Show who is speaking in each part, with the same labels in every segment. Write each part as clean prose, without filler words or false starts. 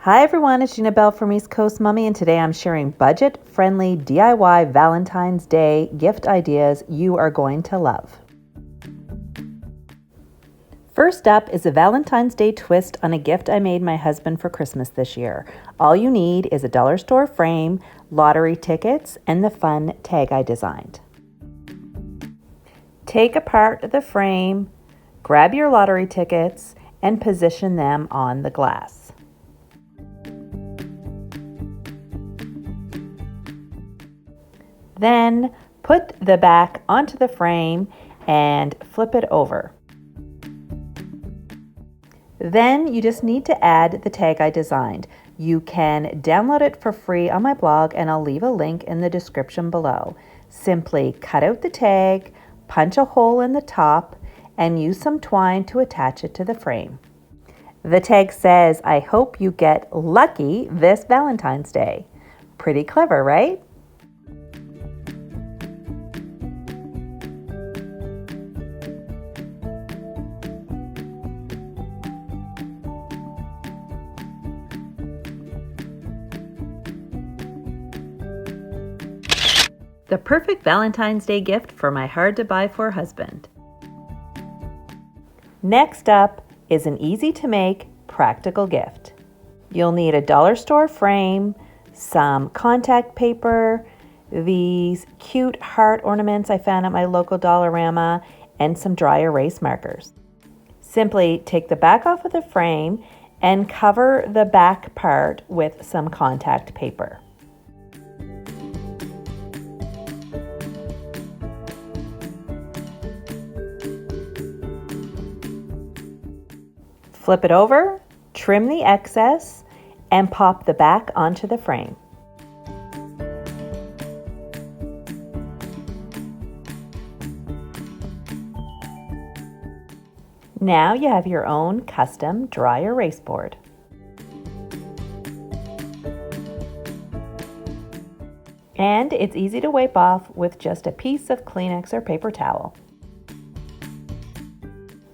Speaker 1: Hi everyone, it's Gina Bell from East Coast Mummy, and today I'm sharing budget-friendly DIY Valentine's Day gift ideas you are going to love. First up is a Valentine's Day twist on a gift I made my husband for Christmas this year. All you need is a dollar store frame, lottery tickets, and the fun tag I designed. Take apart the frame, grab your lottery tickets, and position them on the glass. Then put the back onto the frame and flip it over. Then you just need to add the tag I designed. You can download it for free on my blog, and I'll leave a link in the description below. Simply cut out the tag, punch a hole in the top, and use some twine to attach it to the frame. The tag says, "I hope you get lucky this Valentine's Day." Pretty clever, right? The perfect Valentine's Day gift for my hard-to-buy-for husband. Next up is an easy-to-make, practical gift. You'll need a dollar store frame, some contact paper, these cute heart ornaments I found at my local Dollarama, and some dry erase markers. Simply take the back off of the frame and cover the back part with some contact paper. Flip it over, trim the excess, and pop the back onto the frame. Now you have your own custom dry erase board. And it's easy to wipe off with just a piece of Kleenex or paper towel.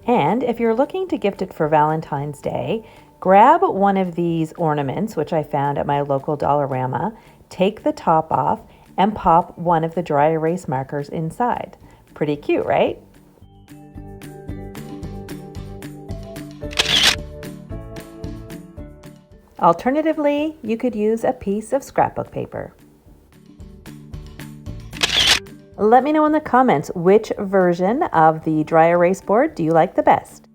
Speaker 1: And if you're looking to gift it for Valentine's Day, grab one of these ornaments, which I found at my local Dollarama, take the top off, and pop one of the dry erase markers inside. Pretty cute, right? Alternatively, you could use a piece of scrapbook paper. Let me know in the comments which version of the dry erase board do you like the best.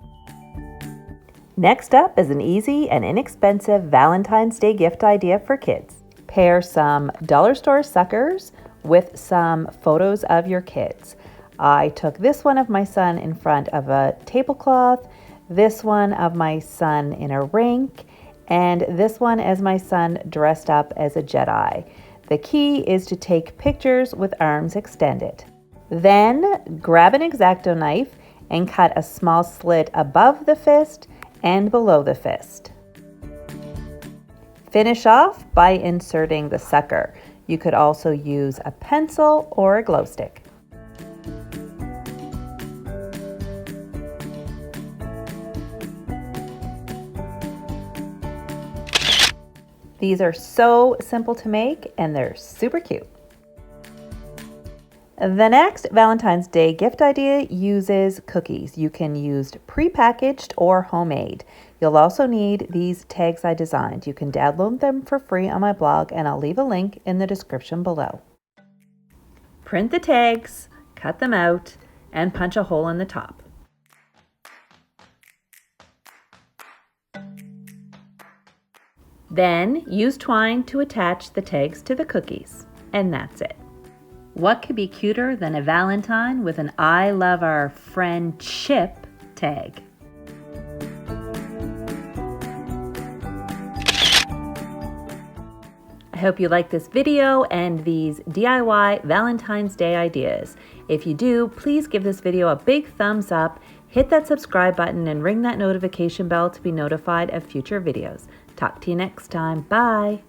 Speaker 1: Next up is an easy and inexpensive Valentine's Day gift idea for kids. Pair some dollar store suckers with some photos of your kids. I took this one of my son in front of a tablecloth, this one of my son in a rink, and this one as my son dressed up as a Jedi. The key is to take pictures with arms extended. Then grab an X-Acto knife and cut a small slit above the fist and below the fist. Finish off by inserting the sucker. You could also use a pencil or a glow stick. These are so simple to make, and they're super cute. The next Valentine's Day gift idea uses cookies. You can use pre-packaged or homemade. You'll also need these tags I designed. You can download them for free on my blog, and I'll leave a link in the description below. Print the tags, cut them out, and punch a hole in the top. Then use twine to attach the tags to the cookies, and that's it. What could be cuter than a Valentine with an "I love our friend Chip" tag? I hope you like this video and these DIY Valentine's Day ideas. If you do, please give this video a big thumbs up, hit that subscribe button, and ring that notification bell to be notified of future videos. Talk to you next time. Bye.